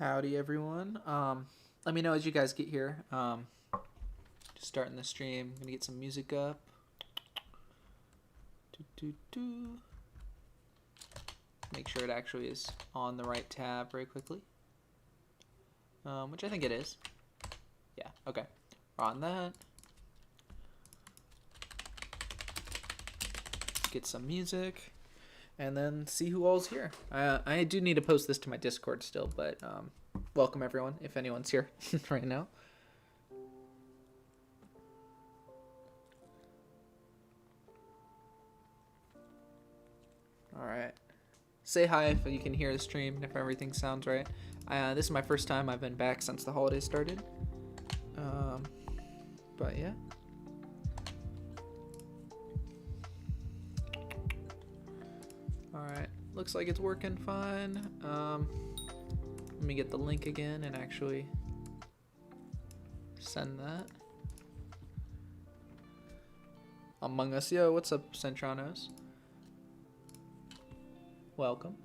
Howdy everyone. Let me know as you guys get here. Just starting the stream. Gonna get some music up. Make sure it actually is on the right tab very quickly. Which I think it is. Yeah, okay. We're on that. Get some music. And then see who all's here. I do need to post this to my Discord still, but welcome everyone, if anyone's here right now. Alright. Say hi if you can hear the stream, if everything sounds right. This is my first time I've been back since the holidays started. But yeah. Alright, looks like it's working fine. Let me get the link again and actually send that. Among Us, yo, what's up, Centranos? Welcome.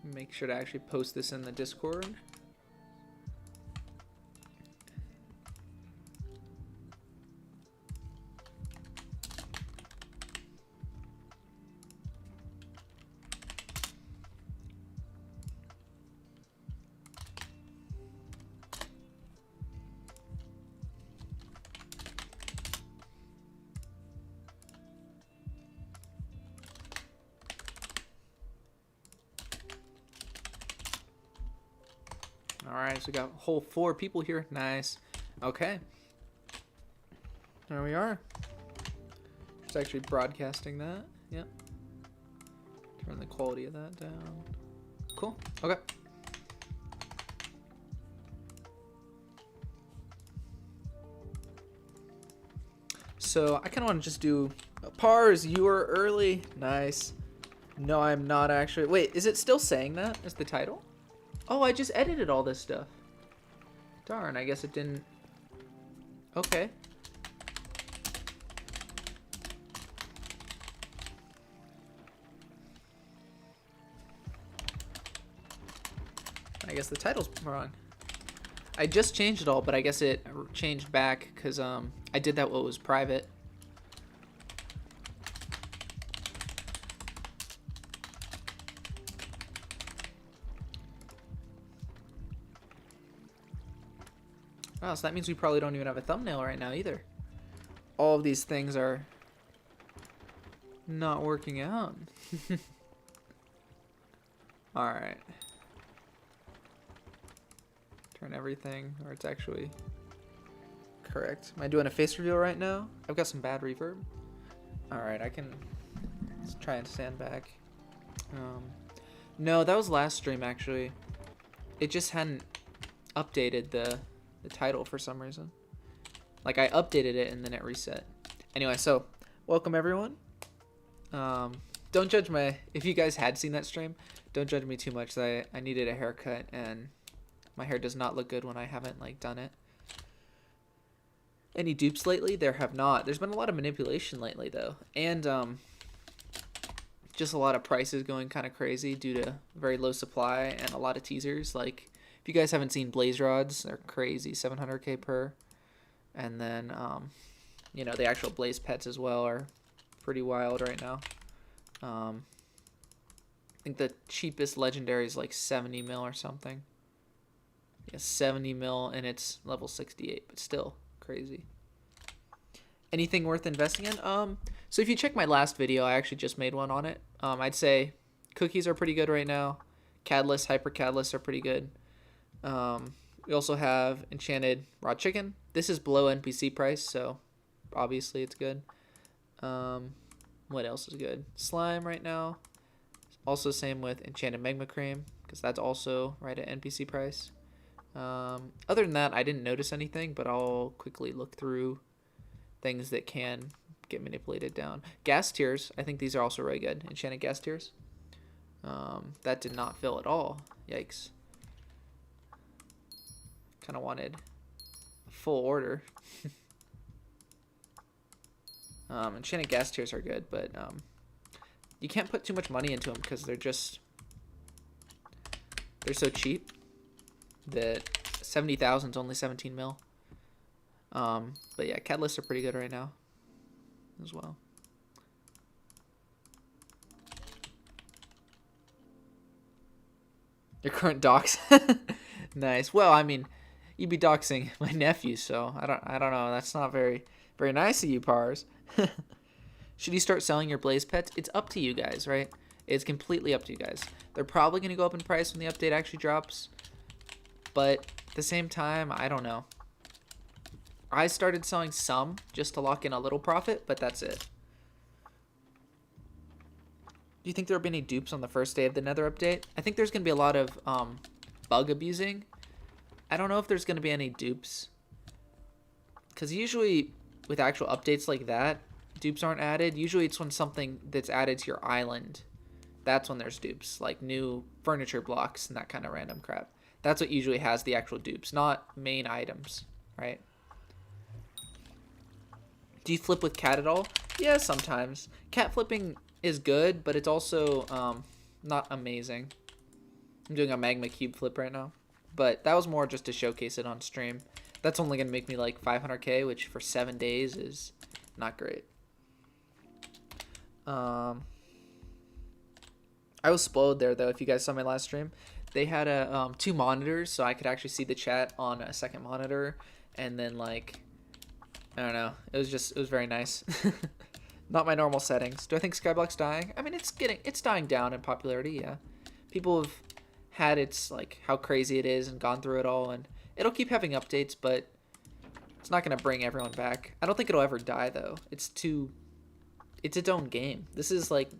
Make sure to actually post this in the Discord. Alright, so we got a whole 4 people here. Nice. Okay. There we are. Just actually broadcasting that. Yep. Turn the quality of that down. Cool. Okay. So I kind of want to just do pars. You are early. Nice. No, I'm not actually. Wait, is it still saying that as the title? Oh, I just edited all this stuff. Darn, I guess it didn't. Okay. I guess the title's wrong. I just changed it all, but I guess it changed back because I did that while it was private. Oh, so that means we probably don't even have a thumbnail right now either. All of these things are not working out. Alright. Turn everything where it's actually correct. Am I doing a face reveal right now? I've got some bad reverb. Alright, I can try and stand back. No, that was last stream actually. It just hadn't updated the title for some reason. Like I updated it and then it reset. Anyway, so welcome everyone. Don't judge if you guys had seen that stream, don't judge me too much. I needed a haircut and my hair does not look good when I haven't like done it. Any dupes lately? There have not. There's been a lot of manipulation lately though. And just a lot of prices going kind of crazy due to very low supply and a lot of teasers. Like if you guys haven't seen blaze rods, they're crazy, 700k per. And then, you know, the actual blaze pets as well are pretty wild right now. I think the cheapest legendary is like 70 mil or something. Yeah, 70 mil and it's level 68, but still crazy. Anything worth investing in? So if you check my last video, I actually just made one on it. I'd say cookies are pretty good right now. Catalysts, hyper catalysts are pretty good. We also have enchanted raw chicken. This is below NPC price, so obviously it's good. What else is good? Slime right now. Also same with enchanted magma cream, because that's also right at NPC price. Other than that, I didn't notice anything, but I'll quickly look through things that can get manipulated down. Gas tiers, I think these are also really good. Enchanted gas tiers. That did not fill at all. Yikes. Kind of wanted a full order. Enchanted gas tiers are good, but you can't put too much money into them because they're just They're so cheap that 70,000 is only 17 mil. But yeah, catalysts are pretty good right now as well. Your current docs. Nice. Well, I mean, you'd be doxing my nephew, so I don't know. That's not very nice of you, Pars. Should you start selling your Blaze pets? It's up to you guys, right? It's completely up to you guys. They're probably going to go up in price when the update actually drops. But at the same time, I don't know. I started selling some just to lock in a little profit, but that's it. Do you think there will be any dupes on the first day of the Nether update? I think there's going to be a lot of bug abusing. I don't know if there's going to be any dupes. Because usually with actual updates like that, dupes aren't added. Usually it's when something that's added to your island. That's when there's dupes, like new furniture blocks and that kind of random crap. That's what usually has the actual dupes, not main items, right? Do you flip with cat at all? Yeah, sometimes. Cat flipping is good, but it's also not amazing. I'm doing a magma cube flip right now, but that was more just to showcase it on stream. That's only going to make me like 500k, which for 7 days is not great. I was spoiled there though. If you guys saw my last stream, they had a 2 monitors, so I could actually see the chat on a second monitor, and then like I don't know, it was very nice. Not my normal settings. Do I think Skyblock's dying? I mean, it's dying down in popularity. Yeah, people have had its like how crazy it is and gone through it all, and it'll keep having updates, but it's not gonna bring everyone back. I don't think it'll ever die though. It's its own game. This is like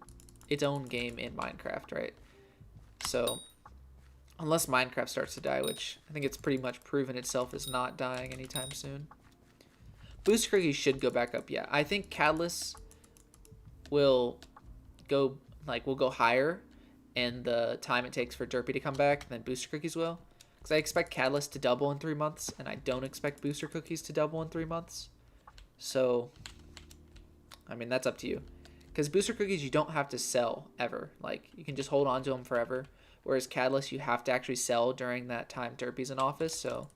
its own game in Minecraft, right? So unless Minecraft starts to die, which I think it's pretty much proven itself is not dying anytime soon. Booster cookies should go back up. Yeah, I think catalysts will go higher, and the time it takes for Derpy to come back than booster cookies will. Because I expect catalysts to double in 3 months, and I don't expect booster cookies to double in 3 months. So, I mean, that's up to you. Because booster cookies you don't have to sell ever. Like, you can just hold on to them forever. Whereas catalysts you have to actually sell during that time Derpy's in office. So,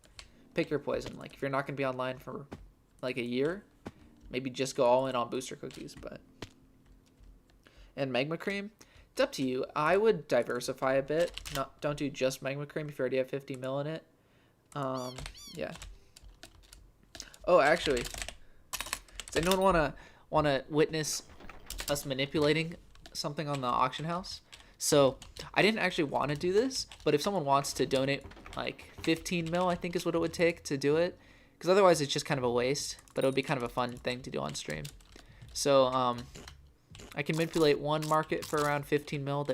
pick your poison. Like, if you're not going to be online for like a year, maybe just go all in on booster cookies. But and magma cream, it's up to you. I would diversify a bit. Don't do just magma cream if you already have 50 mil in it. Yeah. Oh, actually, does anyone wanna witness us manipulating something on the auction house? So I didn't actually want to do this, but if someone wants to donate like 15 mil, I think is what it would take to do it. Because otherwise it's just kind of a waste, but it would be kind of a fun thing to do on stream. So I can manipulate one market for around 15 mil.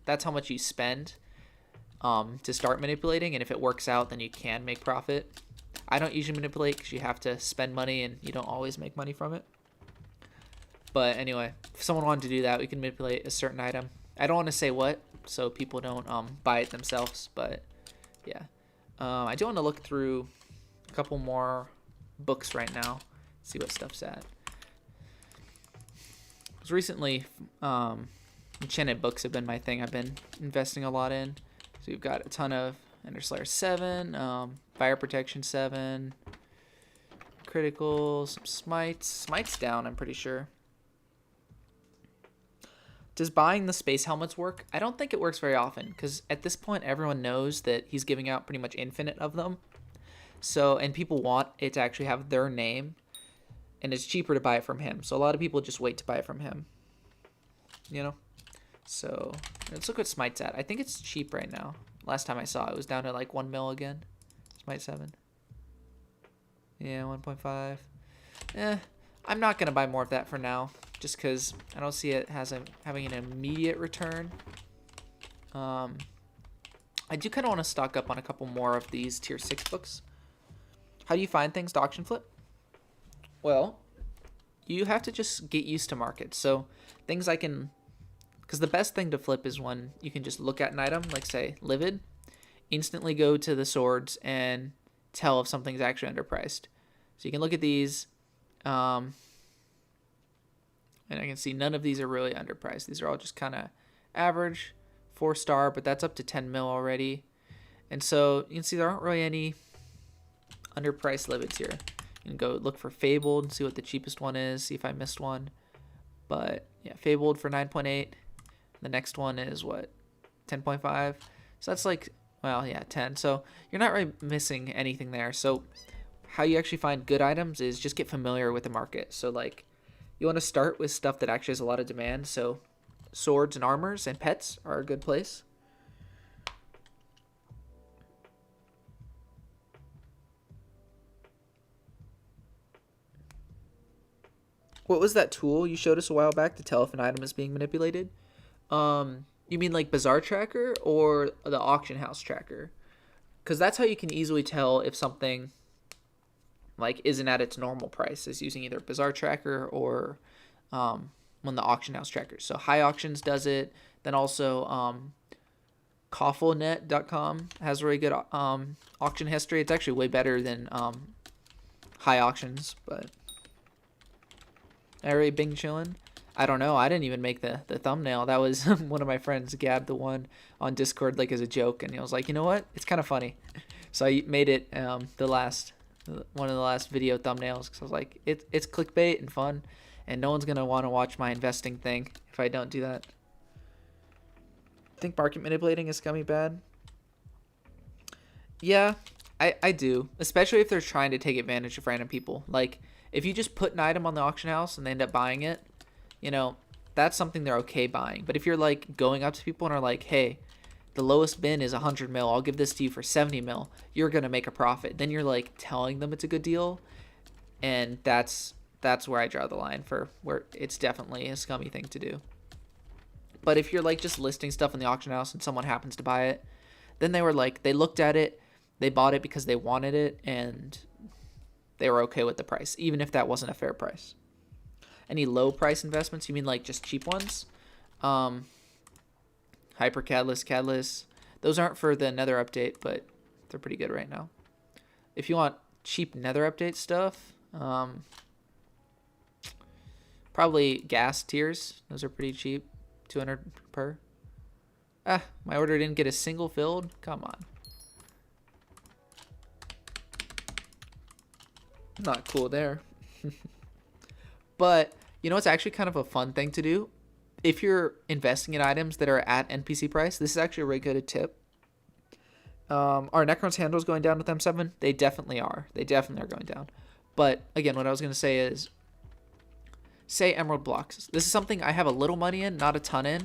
That's how much you spend to start manipulating, and if it works out, then you can make profit. I don't usually manipulate because you have to spend money, and you don't always make money from it. But anyway, if someone wanted to do that, we can manipulate a certain item. I don't want to say what, so people don't buy it themselves, but yeah. I do want to look through a couple more books right now, see what stuff's at. Because recently, enchanted books have been my thing I've been investing a lot in. So we've got a ton of Ender Slayer 7, Fire Protection 7, Critical, some Smites. Smites down, I'm pretty sure. Does buying the space helmets work? I don't think it works very often, because at this point everyone knows that he's giving out pretty much infinite of them. So, and people want it to actually have their name, and it's cheaper to buy it from him. So a lot of people just wait to buy it from him, you know? So let's look what Smite's at. I think it's cheap right now. Last time I saw it was down to like 1 mil again. Smite 7. Yeah, 1.5. I'm not going to buy more of that for now, just because I don't see it having an immediate return. I do kind of want to stock up on a couple more of these tier 6 books. How do you find things to auction flip? Well, you have to just get used to markets. So things I can, because the best thing to flip is when you can just look at an item, like say Livid, instantly go to the swords and tell if something's actually underpriced. So you can look at these, and I can see none of these are really underpriced. These are all just kind of average 4-star, but that's up to 10 mil already. And so you can see there aren't really any underpriced limits here. You can go look for Fabled and see what the cheapest one is, see if I missed one. But yeah, Fabled for 9.8. The next one is what, 10.5. So that's like, well, yeah, 10. So you're not really missing anything there. So how you actually find good items is just get familiar with the market. So like you want to start with stuff that actually has a lot of demand. So swords and armors and pets are a good place. What was that tool you showed us a while back to tell if an item is being manipulated? You mean like Bazaar Tracker or the Auction House Tracker? Because that's how you can easily tell if something like isn't at its normal price, is using either Bazaar Tracker or one of the Auction House Trackers. So High Auctions does it. Then also Cofflenet.com has really good auction history. It's actually way better than High Auctions, but Ari Bing chillin'. I don't know. I didn't even make the thumbnail. That was one of my friends, Gab, the one on Discord, like as a joke, and he was like, you know what? It's kind of funny. So I made it one of the last video thumbnails because I was like, it's clickbait and fun, and no one's gonna want to watch my investing thing if I don't do that. Think market manipulating is scummy bad? Yeah, I do, especially if they're trying to take advantage of random people. Like if you just put an item on the auction house and they end up buying it, you know, that's something they're okay buying. But if you're like going up to people and are like, hey, the lowest bin is 100 mil, I'll give this to you for 70 mil, you're gonna make a profit. Then you're like telling them it's a good deal, and that's where I draw the line for where it's definitely a scummy thing to do. But if you're like just listing stuff in the auction house and someone happens to buy it, then they were like, they looked at it, they bought it because they wanted it, and they were okay with the price, even if that wasn't a fair price. Any low price investments? You mean like just cheap ones? Hyper Catalyst. Those aren't for the Nether update, but they're pretty good right now. If you want cheap Nether update stuff, probably gas tiers. Those are pretty cheap. 200 per. My order didn't get a single filled. Come on. Not cool there. But you know, it's actually kind of a fun thing to do. If you're investing in items that are at NPC price, this is actually a really good tip. Are Necron's handles going down with M7? They definitely are. They definitely are going down. But again, what I was going to say is, say emerald blocks. This is something I have a little money in, not a ton in.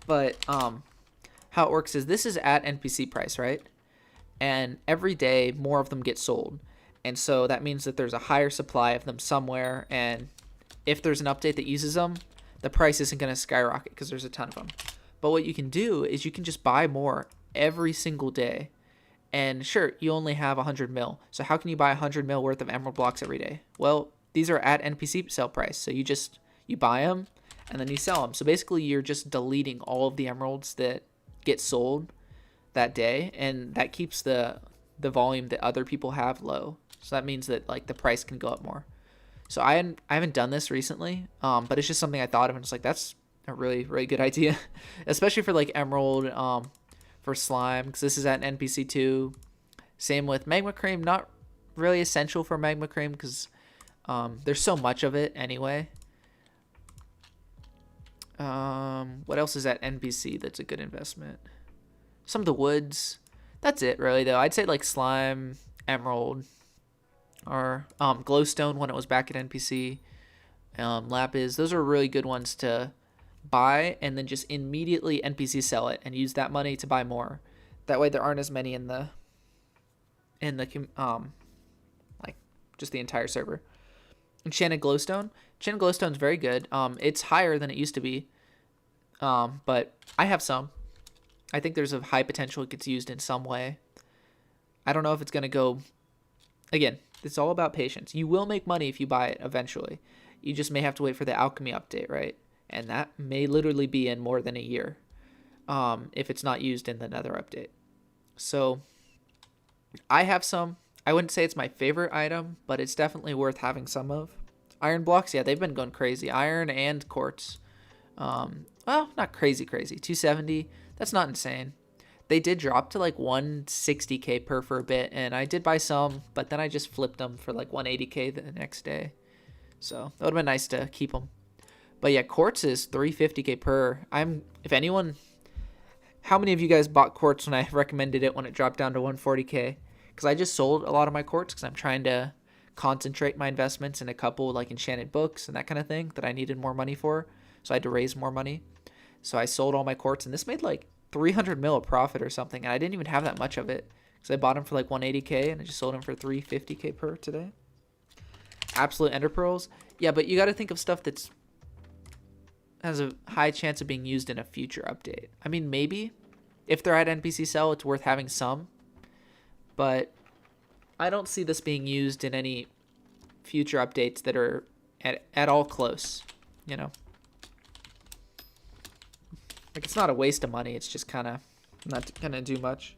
But how it works is this is at NPC price, right? And every day more of them get sold. And so that means that there's a higher supply of them somewhere. And if there's an update that uses them, the price isn't going to skyrocket because there's a ton of them. But what you can do is you can just buy more every single day. And sure, you only have 100 mil. So how can you buy 100 mil worth of emerald blocks every day? Well, these are at NPC sell price. So you buy them and then you sell them. So basically you're just deleting all of the emeralds that get sold that day. And that keeps the volume that other people have low. So that means that like the price can go up more. So I haven't done this recently, but it's just something I thought of, and it's like, that's a really, really good idea, especially for like emerald, for slime, because this is at an NPC too. Same with magma cream, not really essential for magma cream because there's so much of it anyway. What else is at NPC that's a good investment? Some of the woods. That's it really though. I'd say like slime, emerald, or glowstone when it was back at NPC, lapis. Those are really good ones to buy and then just immediately NPC sell it and use that money to buy more. That way there aren't as many in the like just the entire server. Enchanted glowstone. Enchanted glowstone is very good. It's higher than it used to be, but I have some. I think there's a high potential it gets used in some way. I don't know if it's gonna go. Again, it's all about patience. You will make money if you buy it eventually. You just may have to wait for the alchemy update, right? And that may literally be in more than a year if it's not used in the Nether update. So I have some. I wouldn't say it's my favorite item, but it's definitely worth having some of. Iron blocks, yeah, they've been going crazy. Iron and quartz. Well, not crazy. 270. That's not insane. They did drop to like 160k per for a bit, and I did buy some, but then I just flipped them for like 180k the next day. So that would have been nice to keep them. But yeah, quartz is 350k per. If anyone, how many of you guys bought quartz when I recommended it when it dropped down to 140k? Because I just sold a lot of my quartz because I'm trying to concentrate my investments in a couple like enchanted books and that kind of thing that I needed more money for. So I had to raise more money. So I sold all my quartz, and this made like 300 mil of profit or something, and I didn't even have that much of it because I bought them for like 180k and I just sold them for 350k per today. Absolute ender pearls. Yeah, but you got to think of stuff that's has a high chance of being used in a future update. I mean, maybe if they're at NPC sell, it's worth having some, but I don't see this being used in any future updates that are at all close, you know. Like, it's not a waste of money. It's just kind of not going to do much.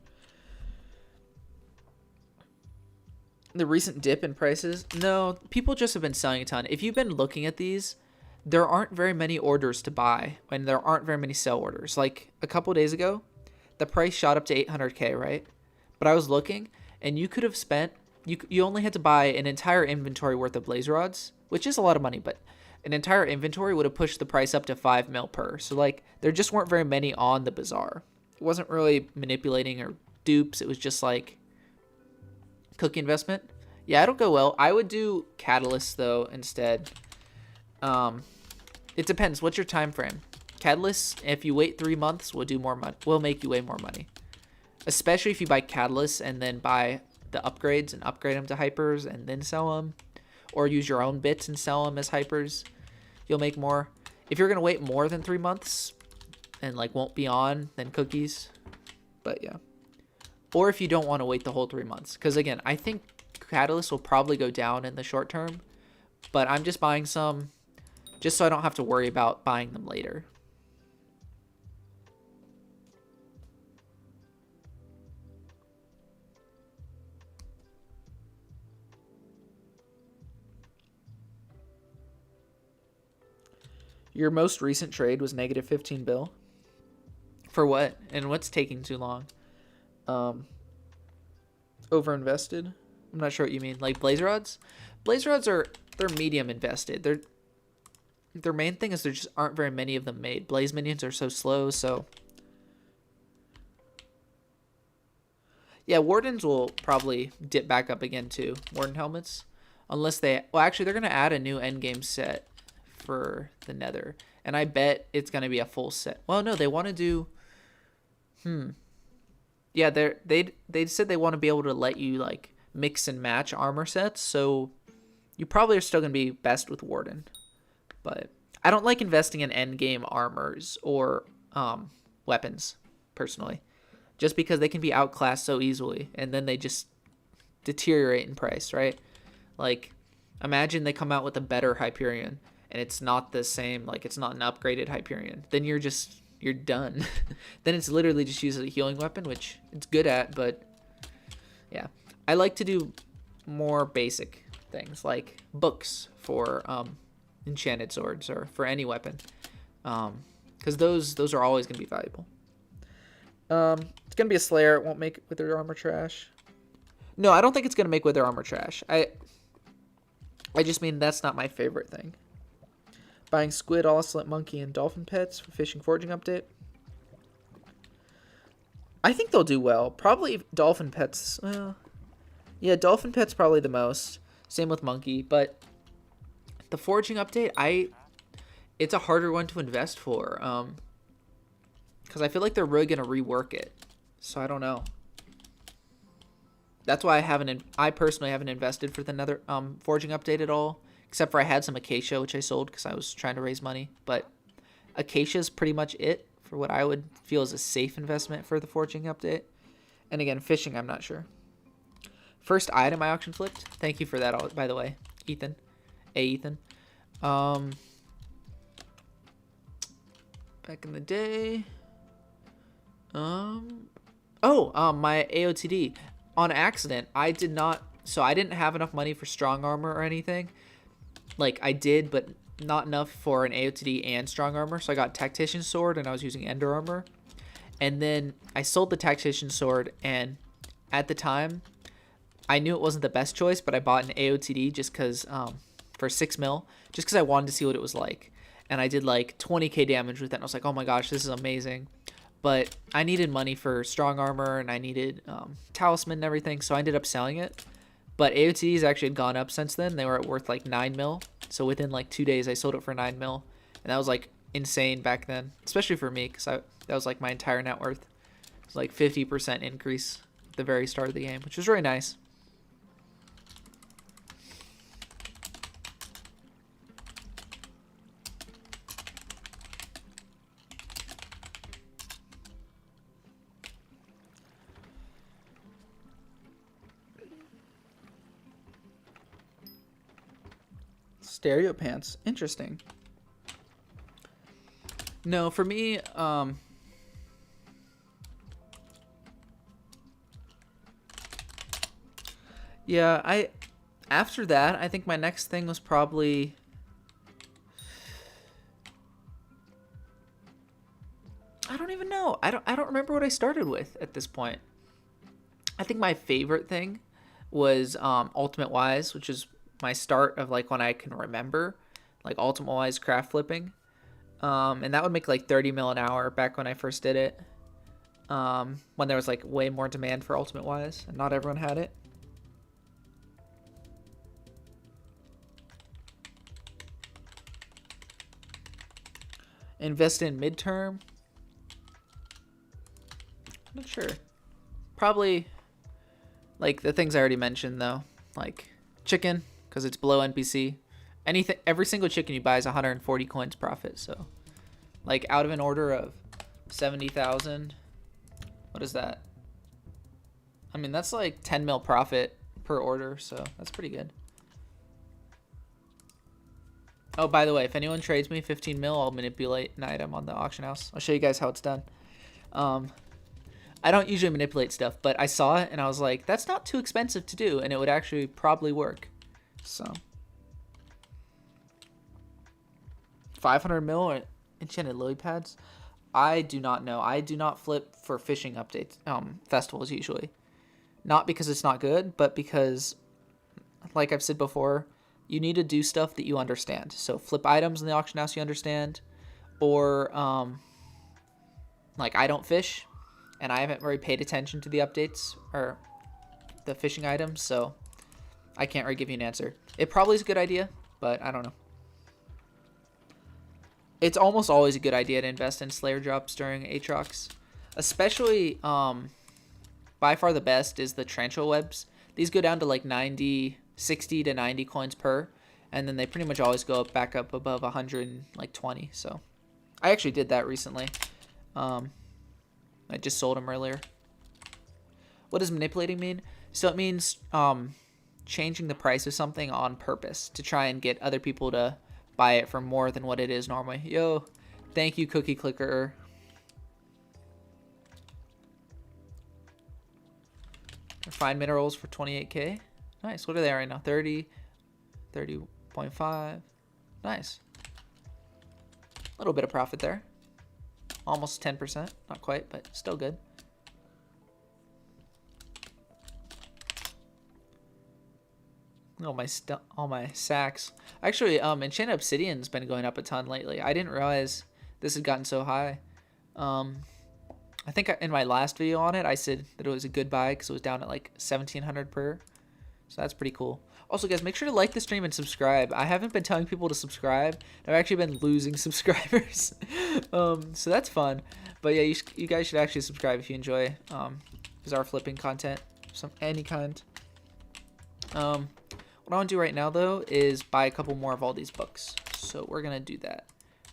The recent dip in prices? No, people just have been selling a ton. If you've been looking at these, there aren't very many orders to buy, and there aren't very many sell orders. Like, a couple days ago, the price shot up to 800k, right? But I was looking, and you could have spent, you only had to buy an entire inventory worth of blaze rods, which is a lot of money, but an entire inventory would have pushed the price up to 5 mil per. So like, there just weren't very many on the bazaar. It wasn't really manipulating or dupes. It was just like cookie investment. Yeah, it'll go well. I would do catalyst though instead. It depends. What's your time frame? Catalyst, if you wait 3 months, will do more money. Will make you way more money. Especially if you buy catalyst and then buy the upgrades and upgrade them to hypers and then sell them. Or use your own bits and sell them as hypers, you'll make more. If you're going to wait more than 3 months and like won't be on, then cookies. But yeah. Or if you don't want to wait the whole 3 months. Because again, I think Catalyst will probably go down in the short term. But I'm just buying some just so I don't have to worry about buying them later. Your most recent trade was negative 15 bill. For what? And what's taking too long? Overinvested? I'm not sure what you mean. Like blaze rods? Blaze rods they're medium invested. Their main thing is there just aren't very many of them made. Blaze minions are so slow, so yeah, wardens will probably dip back up again too. Warden helmets. Unless they actually they're gonna add a new endgame set for the nether, and I bet it's gonna be a full set. Well, no, they want to do yeah, they said they want to be able to let you like mix and match armor sets, so you probably are still gonna be best with warden. But I don't like investing in endgame armors or weapons personally, just because they can be outclassed so easily and then they just deteriorate in price, right? Like, imagine they come out with a better Hyperion and it's not the same, like it's not an upgraded Hyperion, then you're done. Then it's literally just used as a healing weapon, which it's good at, but yeah. I like to do more basic things like books for enchanted swords or for any weapon, because those are always going to be valuable. It's going to be a Slayer. It won't make Wither Armor trash. No, I don't think it's going to make Wither Armor trash. I just mean that's not my favorite thing. Buying squid, ocelot, monkey, and dolphin pets for fishing foraging update. I think they'll do well. Probably dolphin pets. Yeah, dolphin pets probably the most. Same with monkey, but the foraging update, it's a harder one to invest for. Because I feel like they're really gonna rework it. So I don't know. That's why I personally haven't invested for the nether foraging update at all. Except for I had some acacia, which I sold because I was trying to raise money. But acacia is pretty much it for what I would feel is a safe investment for the foraging update. And again, fishing, I'm not sure. First item I auction flipped. Thank you for that, by the way, Ethan. Hey, Ethan. Back in the day. My AOTD. On accident, I didn't have enough money for strong armor or anything. Like, I did, but not enough for an AOTD and strong armor. So I got Tactician Sword, and I was using Ender Armor. And then I sold the Taxation Sword, and at the time, I knew it wasn't the best choice, but I bought an AOTD just because, for 6 mil, just because I wanted to see what it was like. And I did like 20k damage with it, and I was like, oh my gosh, this is amazing. But I needed money for strong armor, and I needed talisman and everything, so I ended up selling it. But AOTDs actually had gone up since then. They were worth like 9 mil. So within like 2 days, I sold it for 9 mil. And that was like insane back then, especially for me, because that was like my entire net worth. It was like 50% increase at the very start of the game, which was really nice. Stereo pants. Interesting. No, for me, yeah, after that, I think my next thing was probably I don't even know. I don't remember what I started with at this point. I think my favorite thing was Ultimate Wise, which is my start of like when I can remember, like Ultimate Wise craft flipping. And that would make like 30 mil an hour back when I first did it. When there was like way more demand for Ultimate Wise and not everyone had it. Invest in midterm. I'm not sure. Probably like the things I already mentioned though, like chicken, because it's below NPC. Anything, every single chicken you buy is 140 coins profit. So, like out of an order of 70,000, what is that? I mean, that's like 10 mil profit per order, so that's pretty good. Oh, by the way, if anyone trades me 15 mil, I'll manipulate an item on the auction house. I'll show you guys how it's done. I don't usually manipulate stuff, but I saw it and I was like, that's not too expensive to do, and it would actually probably work. So 500 mil or enchanted lily pads? I do not know. I do not flip for fishing updates, festivals usually. Not because it's not good, but because, like I've said before, you need to do stuff that you understand. So flip items in the auction house you understand, or like I don't fish, and I haven't really paid attention to the updates or the fishing items, so I can't really give you an answer. It probably is a good idea, but I don't know. It's almost always a good idea to invest in Slayer drops during Aatrox. Especially, by far the best is the Tarantula webs. These go down to like 60 to 90 coins per, and then they pretty much always go back up above 120. So I actually did that recently. I just sold them earlier. What does manipulating mean? So it means changing the price of something on purpose to try and get other people to buy it for more than what it is normally. Yo, thank you, Cookie Clicker. Refined minerals for 28k. Nice. What are they right now? 30, 30.5. Nice. A little bit of profit there. Almost 10%. Not quite, but still good. All my sacks. Actually, Enchanted Obsidian's been going up a ton lately. I didn't realize this had gotten so high. I think in my last video on it, I said that it was a good buy because it was down at like 1,700 per. So that's pretty cool. Also, guys, make sure to like the stream and subscribe. I haven't been telling people to subscribe. I've actually been losing subscribers. So that's fun. But yeah, you guys should actually subscribe if you enjoy bizarre flipping content, any kind. What I want to do right now, though, is buy a couple more of all these books. So we're going to do that.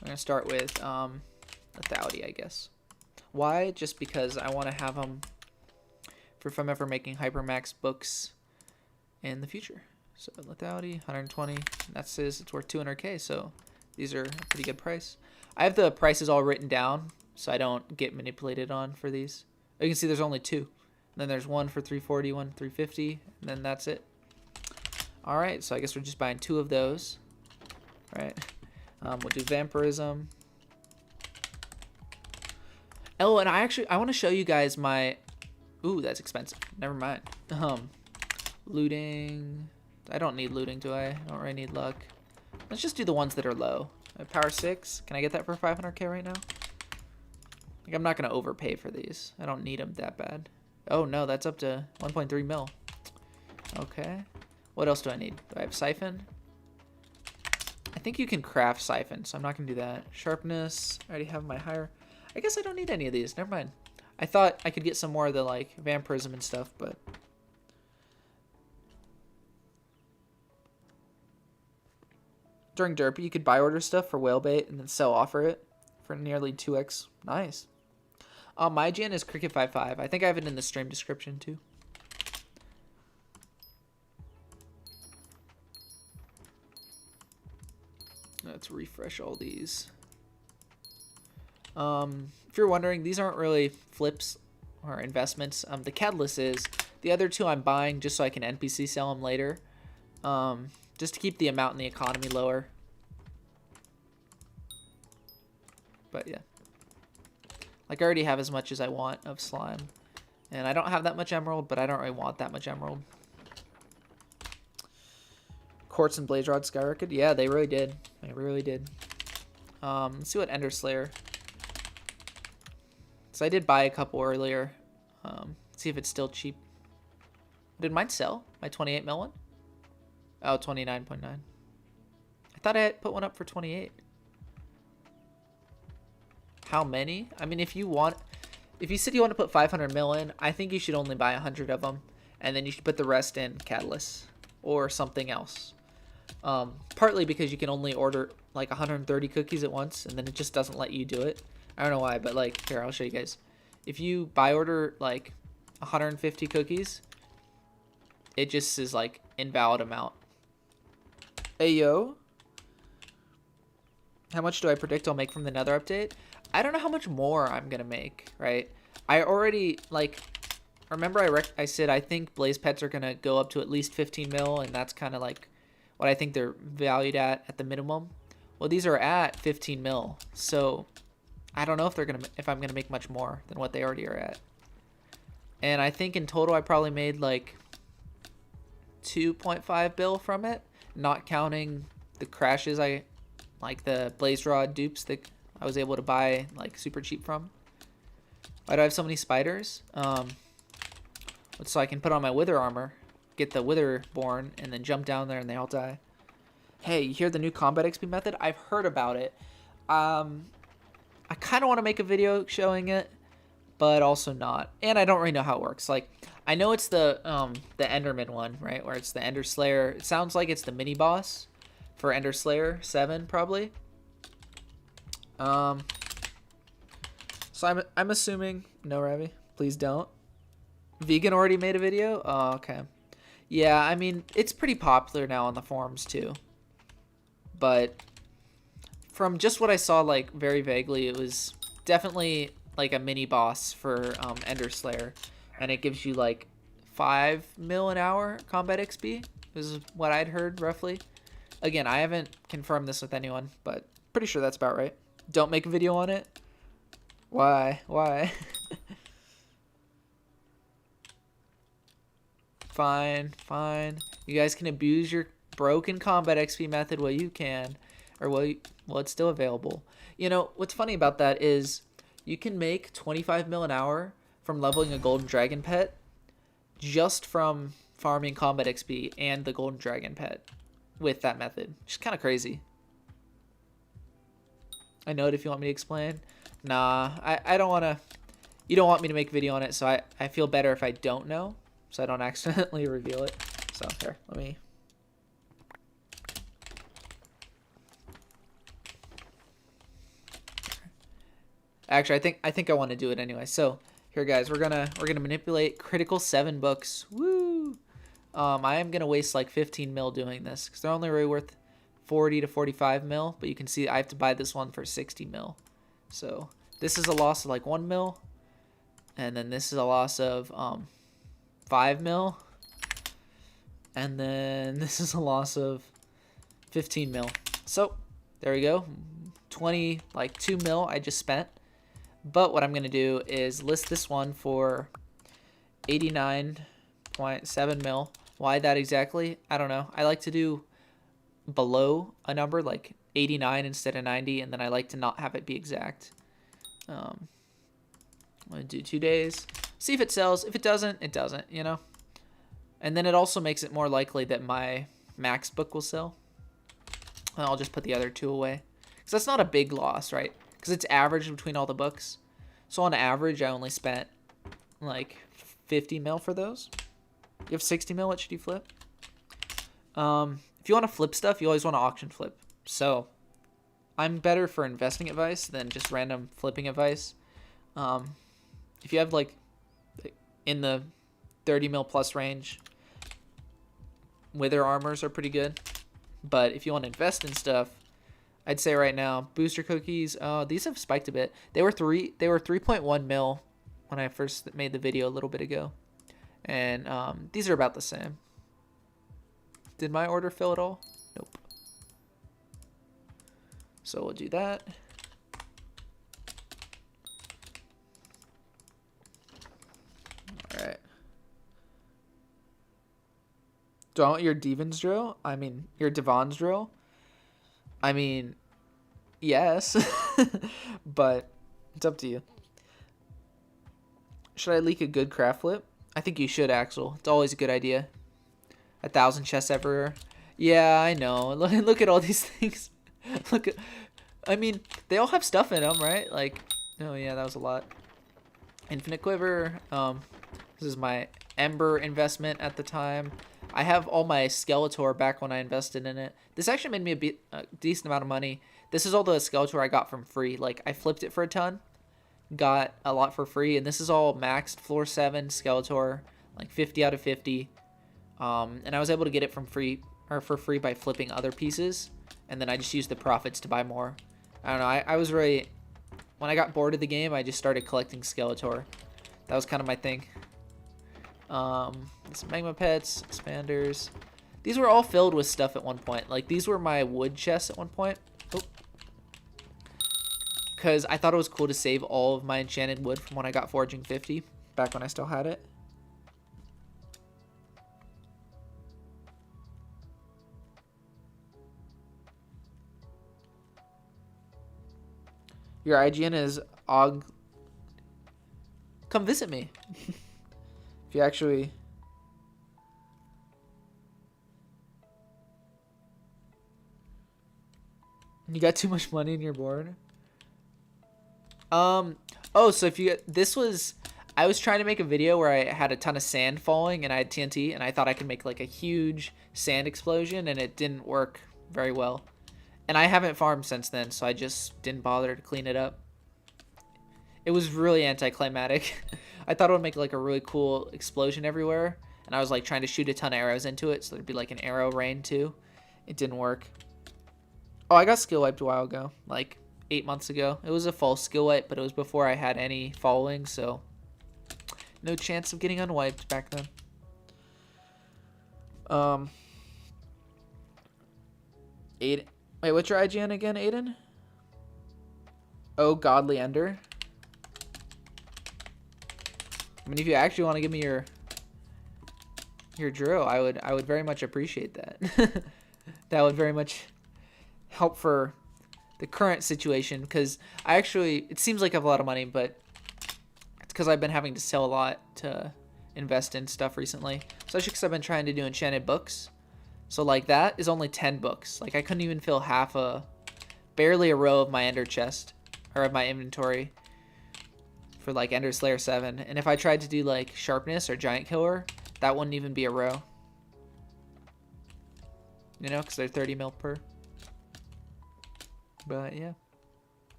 We're going to start with Lethality, I guess. Why? Just because I want to have them for if I'm ever making Hypermax books in the future. So Lethality, 120. That says it's worth 200k, so these are a pretty good price. I have the prices all written down, so I don't get manipulated on for these. You can see there's only two. And then there's one for 340, one 350, and then that's it. All right, so I guess we're just buying two of those, right? We'll do Vampirism. Oh, and I want to show you guys my. Ooh, that's expensive. Never mind. Looting. I don't need looting, do I? I don't really need luck. Let's just do the ones that are low. Power 6. Can I get that for 500k right now? Like, I'm not gonna overpay for these. I don't need them that bad. Oh no, that's up to 1.3 mil. Okay. What else do I need? Do I have siphon? I think you can craft siphon, so I'm not gonna do that. Sharpness. I already have my higher. I guess I don't need any of these. Never mind. I thought I could get some more of the like vampirism and stuff, but during Derpy you could buy order stuff for whale bait and then sell offer it for nearly 2x. Nice. My gen is Cricket55. I think I have it in the stream description too. Let's refresh all these. If you're wondering, these aren't really flips or investments. The Catalyst is. The other two I'm buying just so I can NPC sell them later. Just to keep the amount in the economy lower. But yeah. Like I already have as much as I want of slime. And I don't have that much emerald, but I don't really want that much emerald. Quartz and Blaze Rod skyrocketed. Yeah, they really did. They really did. Let's see what Ender Slayer. So I did buy a couple earlier. See if it's still cheap. Did mine sell? My 28 mil one? Oh, 29.9. I thought I had put one up for 28. How many? I mean, if you said you want to put 500 mil in, I think you should only buy 100 of them. And then you should put the rest in Catalyst or something else. Partly because you can only order like 130 cookies at once, and then it just doesn't let you do it. I don't know why, but like, here, I'll show you guys. If you buy order like 150 cookies, it just is like invalid amount. Hey, yo. How much do I predict I'll make from the Nether update? I don't know how much more I'm going to make, right? I already, like, remember I said I think Blaze Pets are going to go up to at least 15 mil, and that's kind of like what I think they're valued at the minimum. Well, these are at 15 mil, so I don't know if I'm gonna make much more than what they already are at. And I think in total I probably made like 2.5 bill from it, not counting the crashes like the Blaze Rod dupes that I was able to buy like super cheap from. Why do I have so many spiders? So I can put on my wither armor, get the wither born, and then jump down there and they all die. Hey, you hear the new combat XP method? I've heard about it. I kind of want to make a video showing it, but also not. And I don't really know how it works. Like, I know it's the Enderman one, right? Where it's the Ender Slayer. It sounds like it's the mini boss for Ender Slayer 7, probably. So I'm assuming no, Ravi, please don't. Vegan already made a video. Oh, okay. Yeah, I mean it's pretty popular now on the forums too. But from just what I saw, like very vaguely, it was definitely like a mini boss for Ender Slayer, and it gives you like 5 mil an hour combat XP. This is what I'd heard roughly. Again, I haven't confirmed this with anyone, but pretty sure that's about right. Don't make a video on it. Why? Why? Fine, fine. You guys can abuse your broken combat XP method while you can, or while it's still available. You know, what's funny about that is you can make 25 mil an hour from leveling a golden dragon pet just from farming combat XP and the golden dragon pet with that method. Which is kind of crazy. I know it if you want me to explain. Nah, I don't want to. You don't want me to make a video on it, so I feel better if I don't know, so I don't accidentally reveal it. So here, let me. Actually, I think I want to do it anyway. So here, guys, we're gonna manipulate critical 7 books. Woo! I am gonna waste like 15 mil doing this because they're only really worth 40 to 45 mil. But you can see I have to buy this one for 60 mil. So this is a loss of like 1 mil, and then this is a loss of 5 mil, and then this is a loss of 15 mil. So there we go. 2 mil I just spent. But what I'm going to do is list this one for 89.7 mil. Why that exactly? I don't know. I like to do below a number, like 89 instead of 90, and then I like to not have it be exact. I'm going to do 2 days. See if it sells. If it doesn't, it doesn't, you know? And then it also makes it more likely that my max book will sell. And I'll just put the other 2 away. Because that's not a big loss, right? Because it's averaged between all the books. So on average, I only spent like 50 mil for those. You have 60 mil, what should you flip? If you want to flip stuff, you always want to auction flip. So I'm better for investing advice than just random flipping advice. If you have like in the 30 mil plus range, wither armors are pretty good. But if you want to invest in stuff, I'd say right now booster cookies. These have spiked a bit. They were 3.1 mil when I first made the video a little bit ago, and these are about the same. Did my order fill at all? Nope. So we'll do that. All right. Do I want your Devon's drill? I mean, your Devon's drill? I mean, yes. But it's up to you. Should I leak a good craft flip? I think you should, Axel. It's always a good idea. 1,000 chests everywhere. Yeah, I know. Look at all these things. Look at, I mean, they all have stuff in them, right? Like, oh yeah, that was a lot. Infinite quiver. This is my Ember investment at the time. I have all my Skeletor back when I invested in it. This actually made me a decent amount of money. This is all the Skeletor I got from free. Like, I flipped it for a ton, got a lot for free, and this is all maxed floor 7 Skeletor, like 50 out of 50. And I was able to get it for free by flipping other pieces, and then I just used the profits to buy more. I don't know. I was really, when I got bored of the game, I just started collecting Skeletor. That was kind of my thing. Some magma pets, expanders. These were all filled with stuff at one point. Like, these were my wood chests at one point. Oh. Because I thought it was cool to save all of my enchanted wood from when I got Foraging 50, back when I still had it. Your IGN is Og. Come visit me. If you actually... You got too much money in your board? Oh, so if you... This was... I was trying to make a video where I had a ton of sand falling and I had TNT, and I thought I could make like a huge sand explosion, and it didn't work very well. And I haven't farmed since then, so I just didn't bother to clean it up. It was really anticlimactic. I thought it would make like a really cool explosion everywhere, and I was like trying to shoot a ton of arrows into it, so there'd be like an arrow rain too. It didn't work. Oh, I got skill wiped a while ago, like 8 months ago. It was a false skill wipe, but it was before I had any following, so no chance of getting unwiped back then. Aiden. Wait, what's your IGN again, Aiden? Oh, Godly Ender. I mean, if you actually want to give me your drill, I would very much appreciate that. That would very much help for the current situation, because it seems like I have a lot of money, but it's because I've been having to sell a lot to invest in stuff recently, especially because I've been trying to do enchanted books. So like that is only 10 books. Like I couldn't even fill barely a row of my Ender chest, or of my inventory for like Ender Slayer 7. And if I tried to do like Sharpness or Giant Killer, that wouldn't even be a row. You know, because they're 30 mil per. But yeah.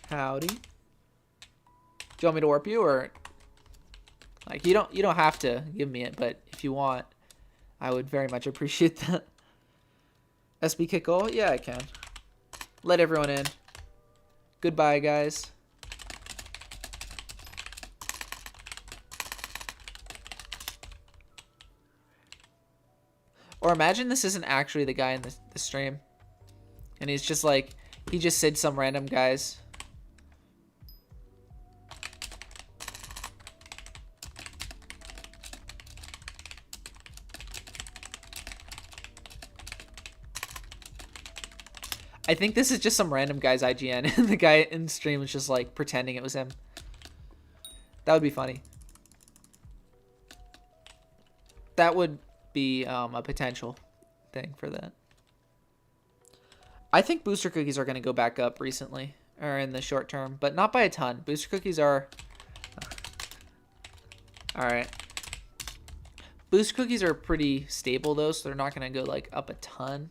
Howdy. Do you want me to warp you, or like you don't have to give me it, but if you want, I would very much appreciate that. SB kick all? Yeah, I can. Let everyone in. Goodbye, guys. Or imagine this isn't actually the guy in the stream, and he's just like, he just said some random guys I think this is just some random guy's IGN, and the guy in stream was just like pretending it was him. That would be funny. That would be a potential thing for that. I think booster cookies are going to go back up recently, or in the short term, but not by a ton. Booster cookies are... Alright. Booster cookies are pretty stable though, so they're not going to go like up a ton.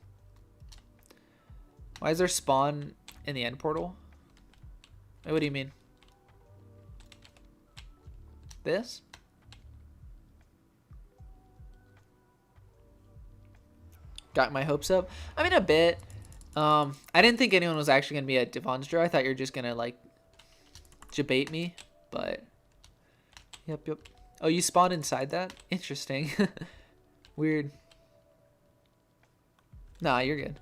Why is there spawn in the end portal? Wait, what do you mean? This? Got my hopes up? I mean, a bit. I didn't think anyone was actually going to be a Devonstra. I thought you were just going to, like, debate me, but... Yep. Oh, you spawned inside that? Interesting. Weird. Nah, you're good.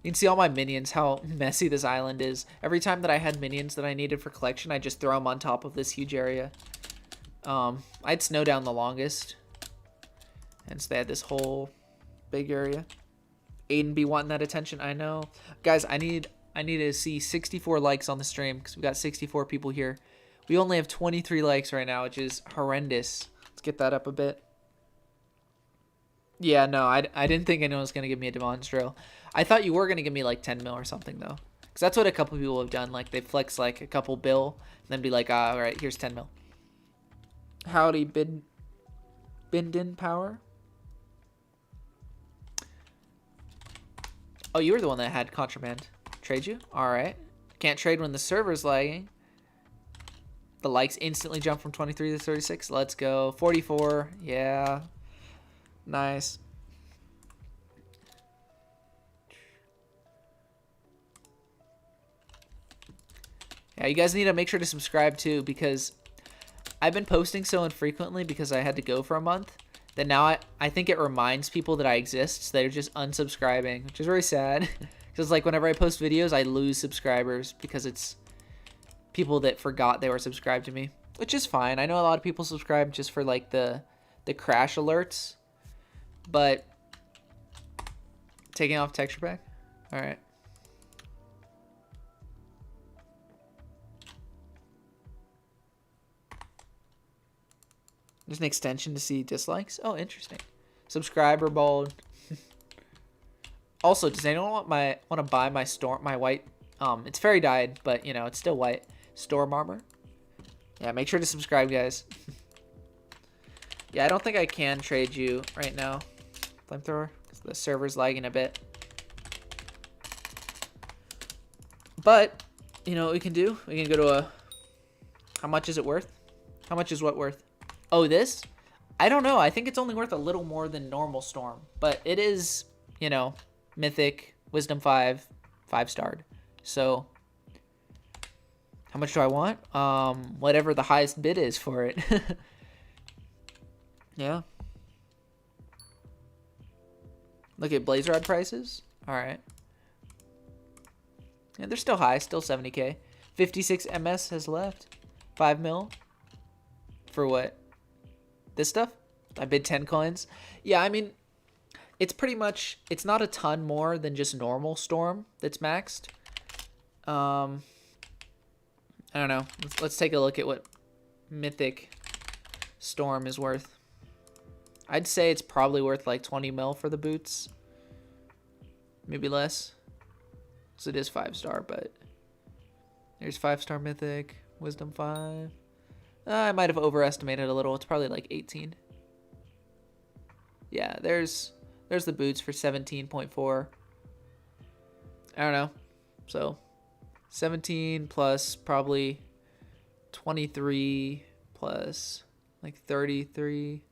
You can see all my minions, how messy this island is. Every time that I had minions that I needed for collection, I just throw them on top of this huge area. I had snow down the longest. Hence they had this whole big area. Aiden be wanting that attention, I know. Guys, I need to see 64 likes on the stream because we got 64 people here. We only have 23 likes right now, which is horrendous. Let's get that up a bit. Yeah, no, I didn't think anyone was going to give me a Devonstra. I thought you were going to give me like 10 mil or something though. Because that's what a couple people have done. Like they flex like a couple bill and then be like, ah, all right, here's 10 mil. Howdy, Bindin Power. Oh, you were the one that had contraband. Trade you? All right. Can't trade when the server's lagging. The likes instantly jump from 23 to 36. Let's go. 44. Yeah. Nice. Yeah, you guys need to make sure to subscribe too, because I've been posting so infrequently because I had to go for a month that now I think it reminds people that I exist, so they're just unsubscribing, which is very sad. Because like whenever I post videos, I lose subscribers because it's people that forgot they were subscribed to me, which is fine. I know a lot of people subscribe just for like the crash alerts, but taking off texture pack. All right. There's an extension to see dislikes. Oh, interesting. Subscriber bold. Also, does anyone want to buy my white? It's fairy dyed, but you know it's still white. Storm armor. Yeah, make sure to subscribe, guys. Yeah, I don't think I can trade you right now, flamethrower, because the server's lagging a bit. But you know what we can do? We can go to a. How much is it worth? How much is what worth? Oh, this? I don't know. I think it's only worth a little more than normal storm, but it is, you know, mythic, wisdom 5, 5-starred. So how much do I want? Whatever the highest bid is for it. Yeah. Look at blaze rod prices. All right. Yeah, they're still high, still 70k. 56 MS has left. 5 mil. For what? This stuff? I bid 10 coins. Yeah, I mean, it's pretty much, it's not a ton more than just normal storm that's maxed. I don't know. Let's take a look at what mythic storm is worth. I'd say it's probably worth like 20 mil for the boots. Maybe less. So it is 5-star, but there's 5-star mythic, wisdom 5. I might have overestimated a little. It's probably like 18. Yeah, there's the boots for 17.4. I don't know. So 17 plus probably 23 plus like 33.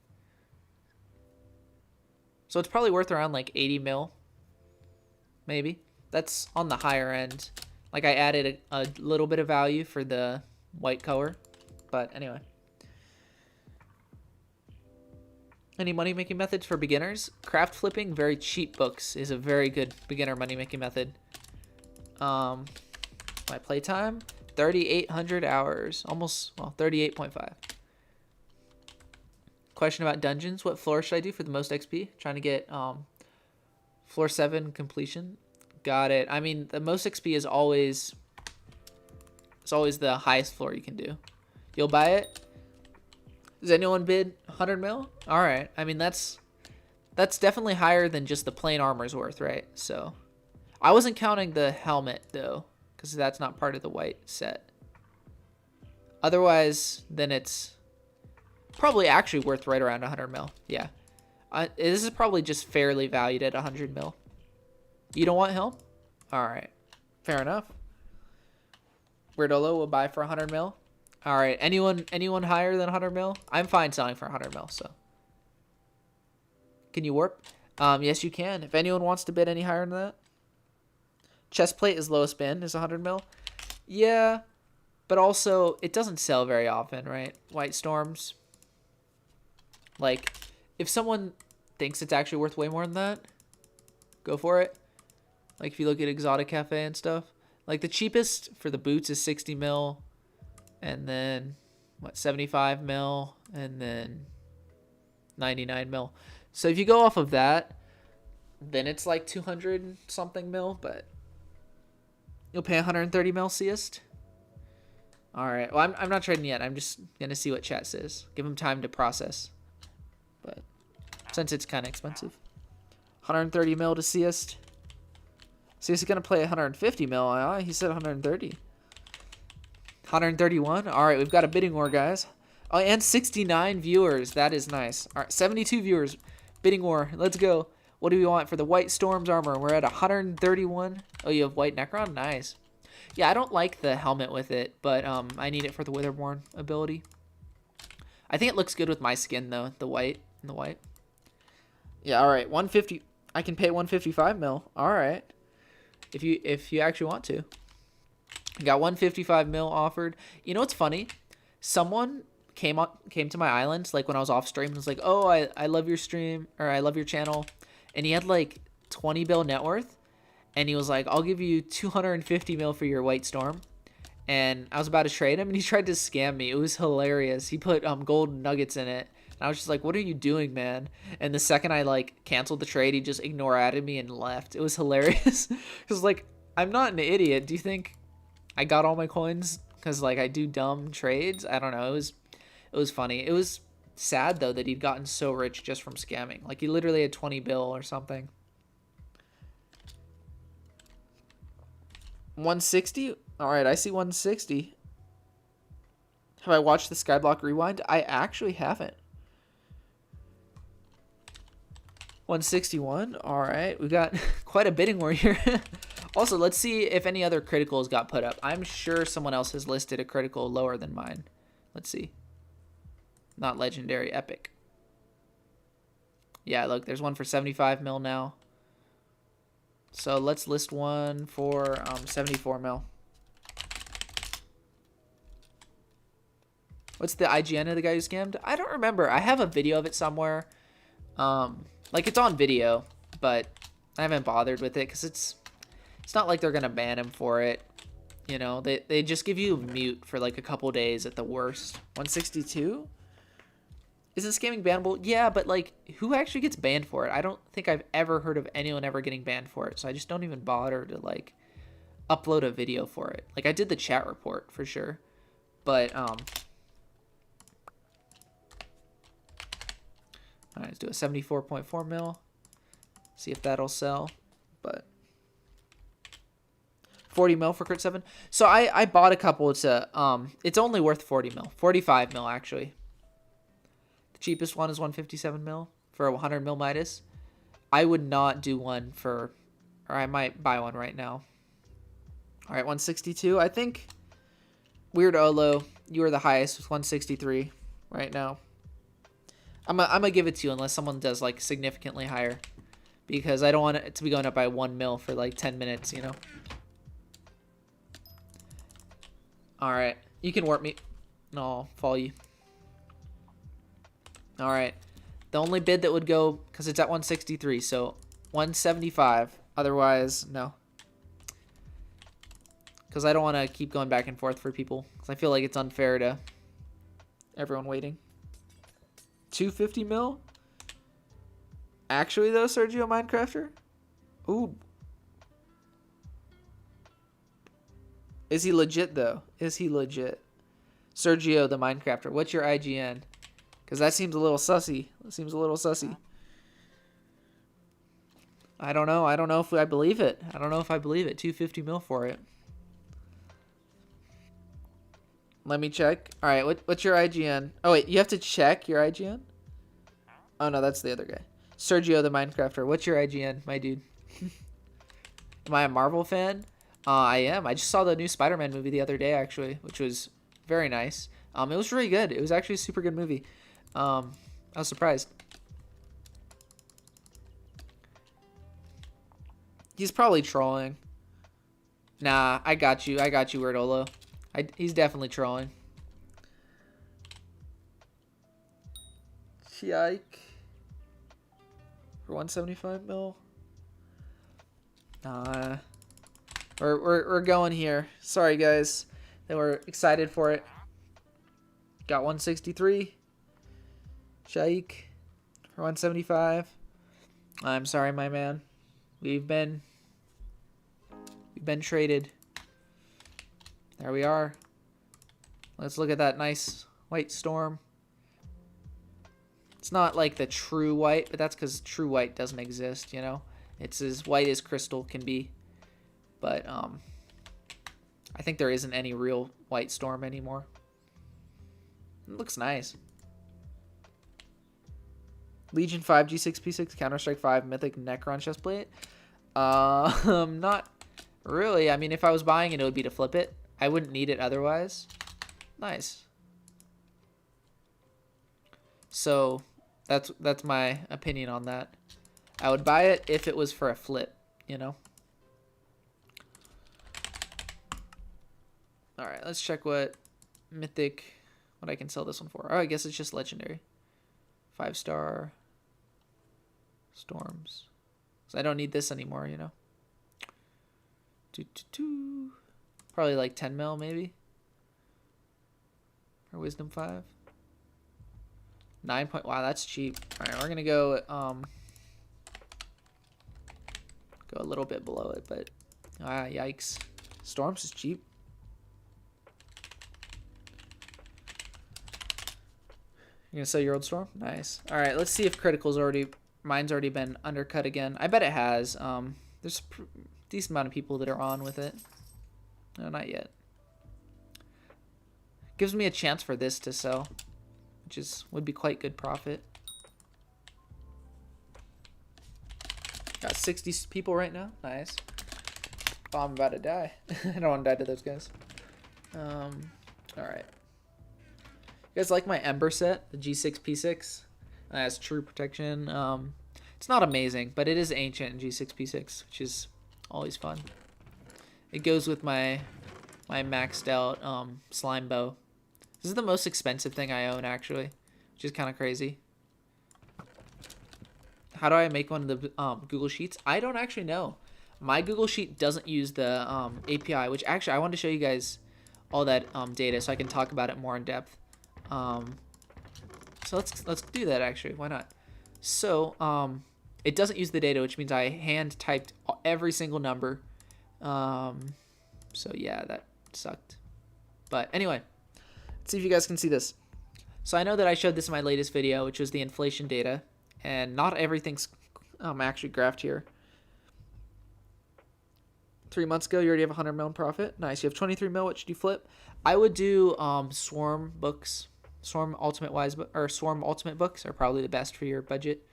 So it's probably worth around like 80 mil. Maybe. That's on the higher end. Like I added a little bit of value for the white color. But anyway. Any money making methods for beginners? Craft flipping, very cheap books is a very good beginner money making method. My playtime, 3,800 hours, almost, well, 38.5. question about dungeons. What floor should I do for the most XP? Trying to get floor 7 completion. Got it. I mean, the most XP is always the highest floor you can do. You'll buy it? Does anyone bid 100 mil? All right. I mean, that's definitely higher than just the plain armor's worth, right? So I wasn't counting the helmet though, because that's not part of the white set. Otherwise, then it's probably actually worth right around 100 mil. Yeah. This is probably just fairly valued at 100 mil. You don't want helm? All right. Fair enough. Weirdolo will buy for 100 mil. All right. Anyone higher than 100 mil? I'm fine selling for 100 mil, so. Can you warp? Yes, you can. If anyone wants to bid any higher than that. Chest plate is lowest bin is 100 mil. Yeah, but also it doesn't sell very often, right? White Storms. Like, if someone thinks it's actually worth way more than that, go for it. Like, if you look at Exotic Cafe and stuff. Like, the cheapest for the boots is 60 mil. And then, what, 75 mil. And then 99 mil. So if you go off of that, then it's like 200 something mil. But you'll pay 130 mil Seist. All right. Well, I'm not trading yet. I'm just going to see what chat says. Give them time to process. But since it's kind of expensive. 130 mil to Seist. Seist is going to play 150 mil. He said 130. 131. All right. We've got a bidding war, guys. Oh, and 69 viewers. That is nice. All right. 72 viewers. Bidding war. Let's go. What do we want for the White Storm's armor? We're at 131. Oh, you have White Necron? Nice. Yeah, I don't like the helmet with it, but I need it for the Witherborn ability. I think it looks good with my skin, though. The white. And the white. Yeah, all right. 150. I can pay 155 mil. All right. If you actually want to. I got 155 mil offered. You know what's funny? Someone came to my island like when I was off stream and was like, "Oh, I love your stream, or I love your channel," and he had like 20 bill net worth, and he was like, "I'll give you 250 mil for your White Storm," and I was about to trade him, and he tried to scam me. It was hilarious. He put gold nuggets in it. And I was just like, "What are you doing, man?" And the second I like canceled the trade, he just ignored me and left. It was hilarious. Cause like, I'm not an idiot. Do you think I got all my coins because like I do dumb trades? I don't know. It was funny. It was sad though that he'd gotten so rich just from scamming. Like he literally had 20 bill or something. 160? All right, I see 160. Have I watched the Skyblock Rewind? I actually haven't. 161. All right, we got quite a bidding war here. Also, let's see if any other criticals got put up. I'm sure someone else has listed a critical lower than mine. Let's see. Not legendary, epic. Yeah, look, there's one for 75 mil now. So let's list one for 74 mil. What's the IGN of the guy who scammed? I don't remember. I have a video of it somewhere. Like it's on video, but I haven't bothered with it because it's not like they're gonna ban him for it. You know, they just give you mute for like a couple days at the worst. 162? Isn't scamming bannable? Yeah, but like who actually gets banned for it? I don't think I've ever heard of anyone ever getting banned for it. So I just don't even bother to like upload a video for it. Like I did the chat report for sure. But all right, let's do a 74.4 mil. See if that'll sell. But 40 mil for crit 7. So I bought a couple. It's only worth 40 mil. 45 mil actually. The cheapest one is 157 mil for a 100 mil Midas. I would not do one for, or I might buy one right now. All right, 162. I think Weird Olo, you are the highest with 163 right now. I'm gonna give it to you unless someone does like significantly higher, because I don't want it to be going up by 1 mil for like 10 minutes, you know. All right, you can warp me. No, I'll follow you. All right, the only bid that would go, because it's at 163, so 175. Otherwise, no. Because I don't want to keep going back and forth for people, because I feel like it's unfair to everyone waiting. 250 mil? Actually, though, Sergio Minecrafter? Ooh. Is he legit, though? Is he legit? Sergio the Minecrafter, what's your IGN? Because that seems a little sussy. That seems a little sussy. I don't know. I don't know if I believe it. I don't know if I believe it. 250 mil for it. Let me check. All right, what's your IGN? Oh, wait, you have to check your IGN? Oh, no, that's the other guy. Sergio the Minecrafter, what's your IGN, my dude? Am I a Marvel fan? I am. I just saw the new Spider-Man movie the other day, actually, which was very nice. It was really good. It was actually a super good movie. I was surprised. He's probably trolling. Nah, I got you. I got you, Wordolo. He's definitely trolling. Yike. For 175 mil. Nah. We're going here. Sorry, guys. They were excited for it. Got 163. Shaik for 175. I'm sorry, my man. We've been traded. There we are. Let's look at that nice white storm. It's not like the true white, but that's because true white doesn't exist, you know? It's as white as crystal can be. But I think there isn't any real white storm anymore. It looks nice. Legion 5, G6, P6, Counter-Strike 5, Mythic, Necron chestplate. Not really. I mean, if I was buying it, it would be to flip it. I wouldn't need it otherwise. Nice. So that's my opinion on that. I would buy it if it was for a flip, you know? All right, let's check what Mythic, what I can sell this one for. Oh, I guess it's just legendary. 5-star storms. So I don't need this anymore, you know? Probably like 10 mil, maybe. Or Wisdom 5. 9 point. Wow, that's cheap. All right, we're gonna go a little bit below it, but yikes. Storms is cheap. You're gonna sell your old storm? Nice. All right, let's see if mine's already been undercut again. I bet it has. There's a decent amount of people that are on with it. No, not yet. Gives me a chance for this to sell, which would be quite good profit. Got 60 people right now. Nice. Oh, I'm about to die. I don't want to die to those guys. All right. You guys like my Ember set, the G6 P6? It has true protection. It's not amazing, but it is ancient in G6 P6, which is always fun. It goes with my maxed out slime bow. This is the most expensive thing I own, actually, which is kind of crazy. How do I make one of the Google Sheets? I don't actually know. My Google Sheet doesn't use the API, which actually I wanted to show you guys all that data so I can talk about it more in depth. So let's do that, actually. Why not? So it doesn't use the data, which means I hand typed every single number. So yeah, that sucked. But anyway, let's see if you guys can see this. So I know that I showed this in my latest video, which was the inflation data, and not everything's actually graphed here. 3 months ago, you already have 100 mil in profit. Nice. You have 23 mil. What should you flip? I would do Swarm books. Swarm Ultimate books are probably the best for your budget,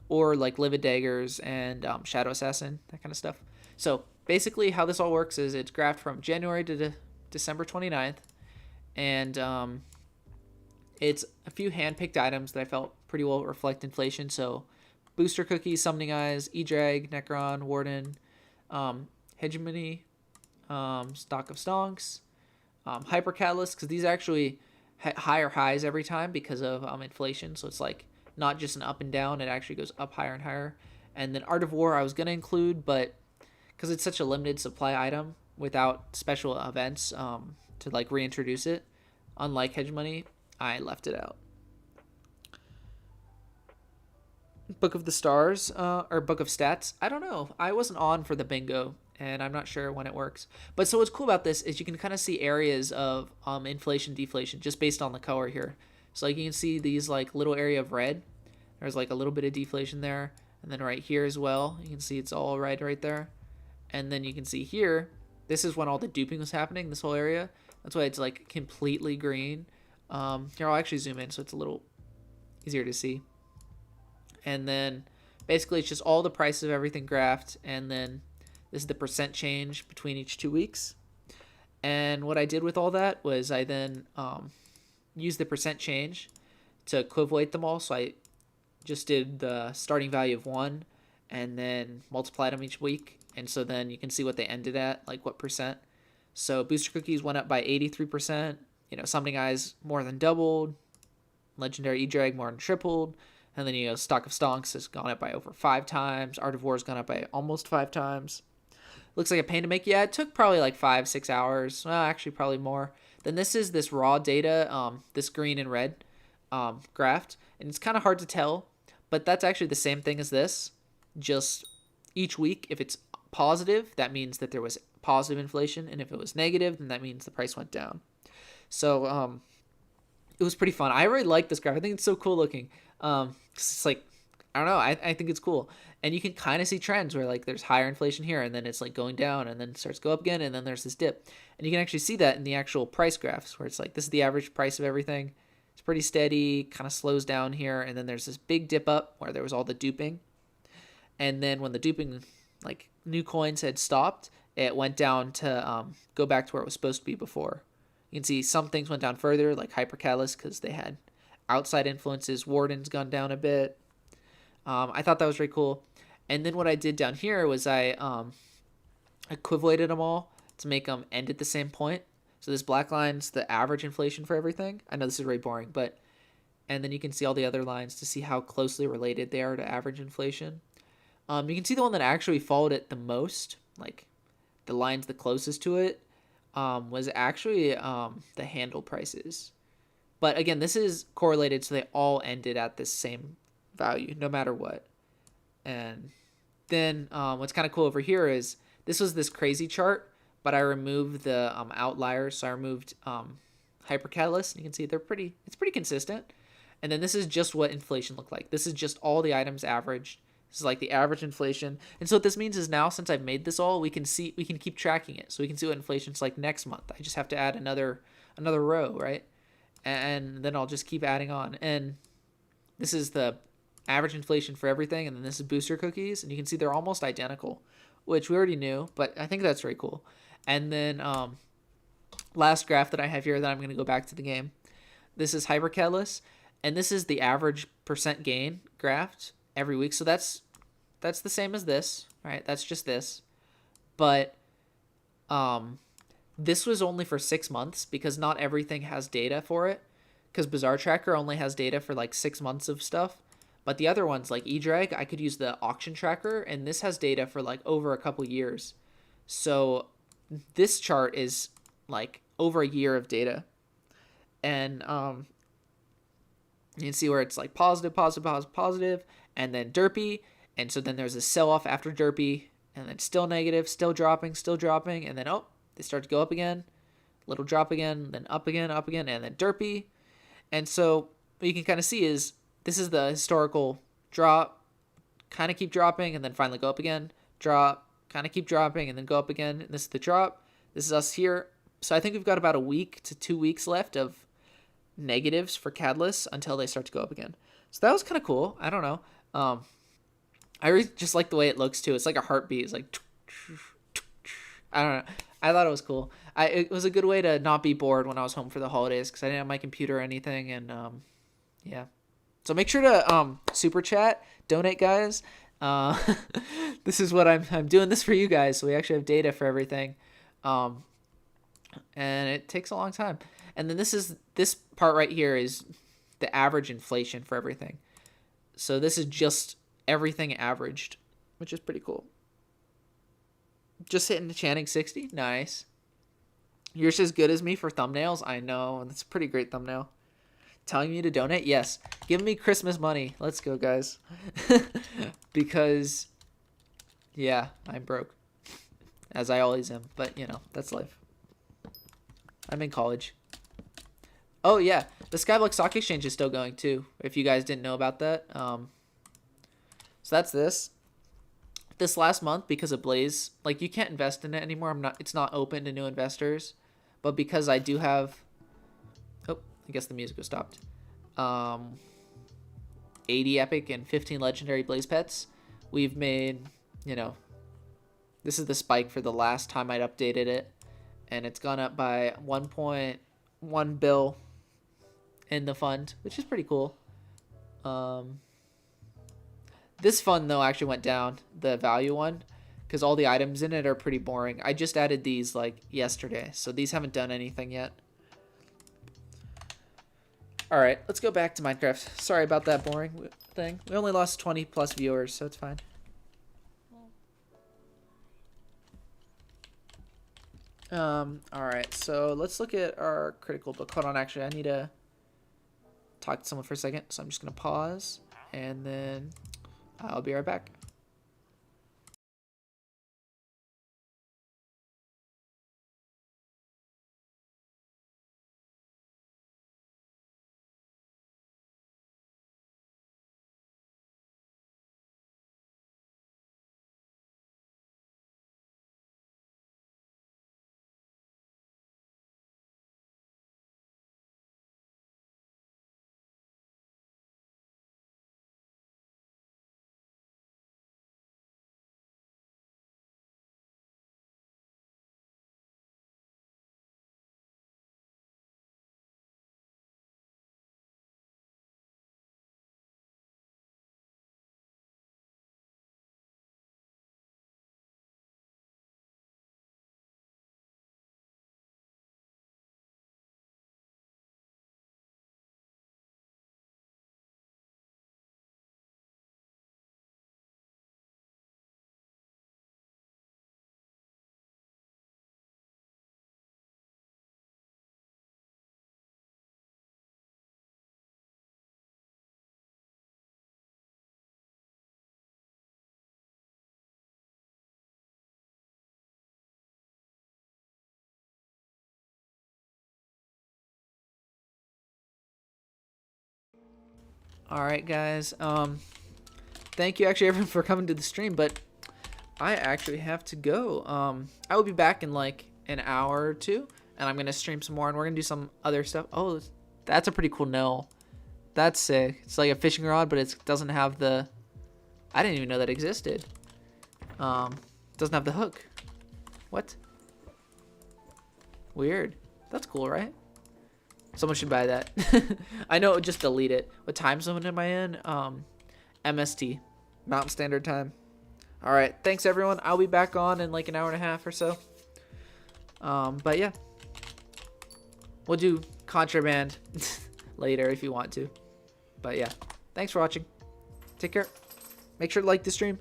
or like Livid Daggers and Shadow Assassin, that kind of stuff. So basically, how this all works is it's graphed from January to December 29th, and it's a few hand-picked items that I felt pretty well reflect inflation. So Booster Cookies, Summoning Eyes, E-Drag, Necron, Warden, Hegemony, Stock of Stonks, Hyper Catalyst, because these actually higher highs every time because of inflation. So it's like not just an up and down, it actually goes up higher and higher. And then Art of War I was going to include, but because it's such a limited supply item without special events to like reintroduce it, unlike Hegemony, I left it out. Book of the Stars, or Book of Stats. I don't know. I wasn't on for the bingo, and I'm not sure when it works. But so what's cool about this is you can kind of see areas of inflation, deflation, just based on the color here. So like you can see these like little area of red. There's like a little bit of deflation there, and then right here as well, you can see it's all red right there. And then you can see here, this is when all the duping was happening, this whole area. That's why it's like completely green. Here, I'll actually zoom in so it's a little easier to see. And then basically it's just all the prices of everything graphed, and then this is the percent change between each 2 weeks. And what I did with all that was I then used the percent change to equivalate them all. So I just did the starting value of 1 and then multiplied them each week. And so then you can see what they ended at, like what percent. So booster cookies went up by 83%. Summoning Eyes more than doubled. Legendary E-Drag more than tripled. And then, Stock of Stonks has gone up by over 5 times. Art of War has gone up by almost 5 times. Looks like a pain to make. Yeah, it took probably like 5-6 hours. Well, actually, probably more. Then this is this raw data, this green and red graphed. And it's kind of hard to tell, but that's actually the same thing as this. Just each week, if it's positive, that means that there was positive inflation. And if it was negative, then that means the price went down. So it was pretty fun. I really like this graph. I think it's so cool looking. It's like, I don't know. I think it's cool. And you can kind of see trends where like there's higher inflation here, and then it's like going down, and then it starts to go up again, and then there's this dip. And you can actually see that in the actual price graphs where it's like this is the average price of everything. It's pretty steady, kind of slows down here, and then there's this big dip up where there was all the duping. And then when the duping, like new coins had stopped, it went down to go back to where it was supposed to be before. You can see some things went down further, like Hypercatalyst, because they had outside influences. Warden's gone down a bit. I thought that was really cool. And then what I did down here was I equivalated them all to make them end at the same point. So this black line's the average inflation for everything. I know this is really boring, but... And then you can see all the other lines to see how closely related they are to average inflation. You can see the one that actually followed it the most, like the lines the closest to it, was actually the handle prices. But again, this is correlated, so they all ended at the same value, no matter what. And then what's kind of cool over here is this was this crazy chart, but I removed the outliers. So I removed Hypercatalyst. You can see it's pretty consistent. And then this is just what inflation looked like. This is just all the items averaged. This is like the average inflation. And so what this means is now, since I've made this all, we can keep tracking it. So we can see what inflation's like next month. I just have to add another row, right? And then I'll just keep adding on. And this is the average inflation for everything. And then this is booster cookies. And you can see they're almost identical, which we already knew, but I think that's very cool. And then last graph that I have here that I'm going to go back to the game. This is Hypercatalyst. And this is the average percent gain graphed every week. So that's the same as this, right? That's just this. But this was only for 6 months because not everything has data for it. Because Bazaar Tracker only has data for like 6 months of stuff. But the other ones like eDrag, I could use the auction tracker, and this has data for like over a couple years. So this chart is like over a year of data. And you can see where it's like positive, and then derpy. And so then there's a sell-off after derpy, and then still negative, still dropping, and then, they start to go up again, little drop again, then up again, and then derpy. And so what you can kind of see is this is the historical drop, kind of keep dropping, and then finally go up again, drop, kind of keep dropping, and then go up again. And this is the drop. This is us here. So I think we've got about a week to 2 weeks left of negatives for catalysts until they start to go up again. So that was kind of cool. I don't know. I really just like the way it looks too. It's like a heartbeat. It's like, I don't know. I thought it was cool. It was a good way to not be bored when I was home for the holidays because I didn't have my computer or anything. And yeah. So make sure to super chat, donate, guys. This is what I'm doing this for you guys. So we actually have data for everything. And it takes a long time. And then this part right here is the average inflation for everything. So this is just everything averaged, which is pretty cool. Just hitting the Channing 60. Nice. You're as good as me for thumbnails. I know. That's a pretty great thumbnail. Telling me to donate? Yes. Give me Christmas money. Let's go, guys. Because, yeah, I'm broke. As I always am. But, you know, that's life. I'm in college. Oh, yeah. The Skyblock Stock Exchange is still going, too. If you guys didn't know about that. So that's this. This last month, because of Blaze, like, you can't invest in it anymore. It's not open to new investors. But because I do have... Oh, I guess the music was stopped. 80 epic and 15 legendary Blaze pets. We've made, you know... This is the spike for the last time I'd updated it. And it's gone up by 1.1 bill in the fund, which is pretty cool. This fund, though, actually went down, the value one, because all the items in it are pretty boring. I just added these, like, yesterday, so these haven't done anything yet. Alright, let's go back to Minecraft. Sorry about that boring thing. We only lost 20 plus viewers, so it's fine. Alright, so let's look at our critical book. Hold on, actually, I need to talk to someone for a second, so I'm just going to pause, and then I'll be right back. Alright, guys, thank you actually everyone for coming to the stream, but I actually have to go. I will be back in like an hour or two, and I'm gonna stream some more, and we're gonna do some other stuff. Oh, that's a pretty cool nail. That's sick. It's like a fishing rod, but it doesn't have the... I didn't even know that existed. Doesn't have the hook. What? Weird. That's cool, right? Someone should buy that. I know, just delete it. What time zone am I in? MST, Mountain Standard Time. All right, thanks everyone. I'll be back on in like an hour and a half or so. But yeah, we'll do contraband later if you want to. But yeah, thanks for watching. Take care. Make sure to like the stream.